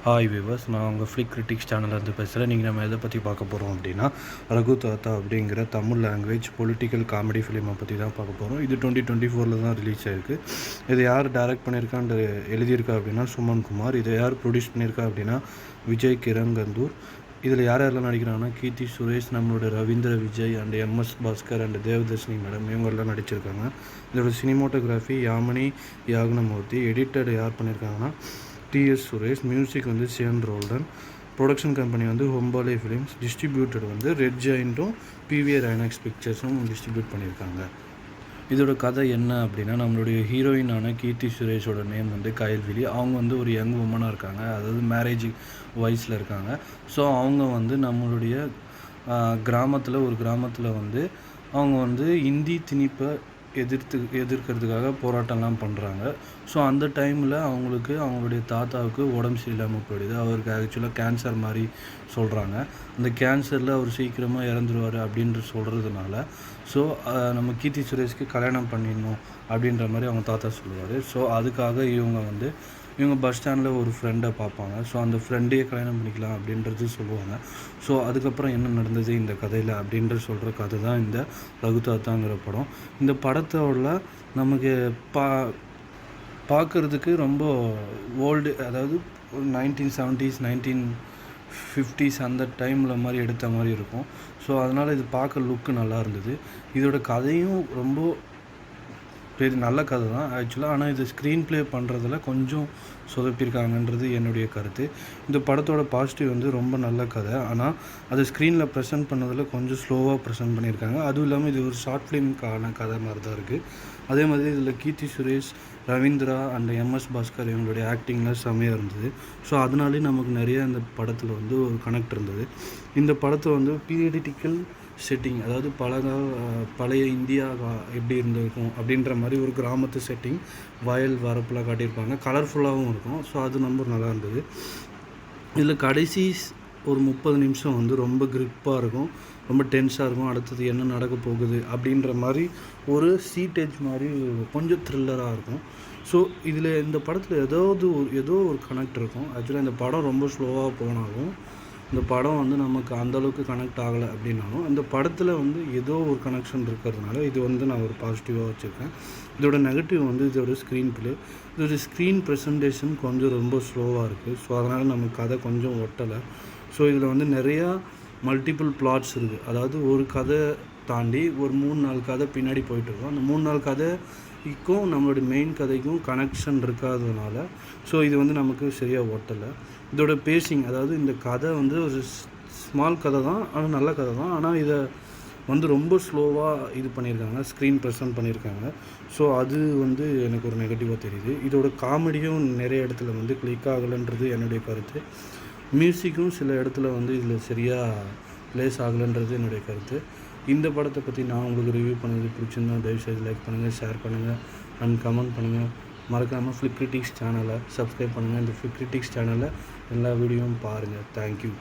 Hi viewers, நான் உங்கள் flick critics சேனல்லேருந்து பேசுகிறேன். நீங்கள் நம்ம எதை பற்றி பார்க்க போகிறோம் அப்படின்னா, ரகு தாத்தா அப்படிங்கிற தமிழ் லாங்குவேஜ் பொலிட்டிக்கல் காமெடி ஃபிலிமை பற்றி தான் பார்க்க போகிறோம். இது 2024 தான் ரிலீஸ் ஆகிருக்கு. இதை யார் டைரக்ட் பண்ணியிருக்கான்னு எழுதியிருக்கா அப்படின்னா சுமன் குமார். இதை யார் ப்ரொடியூஸ் பண்ணியிருக்கா அப்படின்னா விஜய் கிரங்கந்தூர். இதில் யார் யாரெல்லாம் நடிக்கிறாங்கன்னா கீர்த்தி சுரேஷ், நம்மளோட Ravindra Vijay and MS Bhaskar and Devadarshini madam, இவங்கெல்லாம் நடிச்சிருக்காங்க. இதோட சினிமோட்டோகிராஃபி யாமினி யாக்னமூர்த்தி. எடிட்டர் யார் பண்ணியிருக்காங்கன்னா டிஎஸ் சுரேஷ். மியூசிக் வந்து சியன் ரோல்டன். ப்ரொடக்ஷன் கம்பெனி வந்து ஹொம்பாலே ஃபிலிம்ஸ். டிஸ்ட்ரிபியூட்டட் வந்து ரெட் ஜெயின்ட்டும் பிவிஆர் ஐநாக்ஸ் பிக்சர்ஸும் டிஸ்ட்ரிபியூட் பண்ணியிருக்காங்க. இதோட கதை என்ன அப்படின்னா, நம்மளுடைய ஹீரோயினான கீர்த்தி சுரேஷோட நேம் வந்து கயல்விழி. அவங்க வந்து ஒரு யங் உமனாக இருக்காங்க, அதாவது மேரேஜ் வயசில் இருக்காங்க. ஸோ அவங்க வந்து நம்மளுடைய ஒரு கிராமத்தில் வந்து அவங்க வந்து இந்தி திணிப்பை எதிர்க்கிறதுக்காக போராட்டம்லாம் பண்ணுறாங்க. ஸோ அந்த டைமில் அவங்களுடைய தாத்தாவுக்கு உடம்பு சரியில்லாமல் போயிடுது. அவருக்கு ஆக்சுவலாக கேன்சர் மாதிரி சொல்கிறாங்க. அந்த கேன்சரில் அவர் சீக்கிரமாக இறந்துருவார் அப்படின்ற சொல்கிறதுனால ஸோ நம்ம கீர்த்தி சுரேஷ்க்கு கல்யாணம் பண்ணிடணும் அப்படின்ற மாதிரி அவங்க தாத்தா சொல்லுவார். ஸோ அதுக்காக இவங்க பஸ் ஸ்டாண்டில் ஒரு ஃப்ரெண்டை பார்ப்பாங்க. ஸோ அந்த ஃப்ரெண்டையே கல்யாணம் பண்ணிக்கலாம் அப்படின்றது சொல்லுவாங்க. ஸோ அதுக்கப்புறம் என்ன நடந்தது இந்த கதையில் அப்படின்ற சொல்கிற கதை தான் இந்த ரகு தாத்தாங்கிற படம். இந்த படத்தோட நமக்கு பார்க்குறதுக்கு ரொம்ப ஓல்டு, அதாவது 1970s 1950s அந்த டைமில் மாதிரி எடுத்த மாதிரி இருக்கும். ஸோ அதனால் இது பார்க்க லுக்கு நல்லா இருந்தது. இதோட கதையும் ரொம்ப நல்ல கதை தான் ஆக்சுவலாக. ஆனால் இது ஸ்க்ரீன் ப்ளே பண்ணுறதுல கொஞ்சம் சொதப்பியிருக்காங்கன்றது என்னுடைய கருத்து. இந்த படத்தோட பாசிட்டிவ் வந்து ரொம்ப நல்ல கதை, ஆனால் அது ஸ்க்ரீனில் ப்ரெசென்ட் பண்ணதில் கொஞ்சம் ஸ்லோவாக ப்ரெசென்ட் பண்ணியிருக்காங்க. அதுவும் இல்லாமல் இது ஒரு ஷார்ட் ஃபிலிமுக்கான கதை மாதிரி தான் இருக்குது. அதே மாதிரி இதில் கீர்த்தி சுரேஷ், ரவீந்திரா அண்ட் எம்எஸ் பாஸ்கர் இவங்களுடைய ஆக்டிங்கில் செம்மையாக இருந்தது. ஸோ அதனாலே நமக்கு நிறைய இந்த படத்தில் வந்து ஒரு கனெக்ட் இருந்தது. இந்த படத்தை வந்து பீரியடிக்கல் செட்டிங், அதாவது பழைய இந்தியா எப்படி இருந்திருக்கும் அப்படின்ற மாதிரி ஒரு கிராமத்து செட்டிங், வயல் வரப்பில் காட்டியிருப்பாங்க. கலர்ஃபுல்லாகவும் இருக்கும். ஸோ அது ரொம்ப நல்லா இருந்தது. இதில் கடைசி ஒரு 30 நிமிஷம் வந்து ரொம்ப கிரிப்பாக இருக்கும், ரொம்ப டென்ஸாக இருக்கும். அடுத்தது என்ன நடக்க போகுது அப்படின்ற மாதிரி ஒரு சீட்டேஜ் மாதிரி கொஞ்சம் த்ரில்லராக இருக்கும். ஸோ இதில் இந்த படத்தில் ஏதோ ஒரு கனெக்ட் இருக்கும். ஆக்சுவலாக இந்த படம் ரொம்ப ஸ்லோவாக போனாலும் இந்த படம் வந்து நமக்கு அந்தளவுக்கு கனெக்ட் ஆகலை அப்படின்னாலும் இந்த படத்தில் வந்து ஏதோ ஒரு கனெக்ஷன் இருக்கிறதுனால இது வந்து நான் ஒரு பாசிட்டிவாக வச்சுருக்கேன். இதோட நெகட்டிவ் வந்து இதோட ஸ்க்ரீன் ப்ளே, இதோட ஸ்க்ரீன் ப்ரெசன்டேஷன் கொஞ்சம் ரொம்ப ஸ்லோவாக இருக்குது. ஸோ அதனால் நமக்கு கதை கொஞ்சம் ஒட்டலை. ஸோ இதில் வந்து நிறையா மல்டிபிள் பிளாட்ஸ் இருக்குது. அதாவது ஒரு கதை தாண்டி ஒரு 3-4 கதை பின்னாடி போயிட்டுருக்கோம். அந்த 3-4 கதைக்கும் நம்மளோட மெயின் கதைக்கும் கனெக்ஷன் இருக்காததுனால ஸோ இது வந்து நமக்கு சரியாக ஒட்டலை. இதோட பேசிங், அதாவது இந்த கதை வந்து ஒரு ஸ்மால் கதை தான், ஆனால் நல்ல கதை தான். ஆனால் இதை வந்து ரொம்ப ஸ்லோவாக இது பண்ணியிருக்காங்க, ஸ்க்ரீன் ப்ரெசென்ட் பண்ணியிருக்காங்க. ஸோ அது வந்து எனக்கு ஒரு நெகட்டிவாக தெரியுது. இதோட காமெடியும் நிறைய இடத்துல வந்து கிளிக் ஆகலைன்றது என்னுடைய கருத்து. மியூசிக்கும் சில இடத்துல வந்து இதில் சரியாக ப்ளேஸ் ஆகலைன்றது என்னுடைய கருத்து. இந்த படத்தை பற்றி நான் உங்களுக்கு ரிவ்யூ பண்ணது பிடிச்சிருந்தா தயவுசெய்து லைக் பண்ணுங்கள், ஷேர் பண்ணுங்கள் அண்ட் கமெண்ட் பண்ணுங்கள். மறக்காமல் ஃப்ளிக் கிரிட்டிக்ஸ் சேனலை சப்ஸ்கிரைப் பண்ணுங்கள். இந்த ஃப்ளிக் கிரிட்டிக்ஸ் சேனலில் எல்லா வீடியோவும் பாருங்கள். தேங்க்யூ.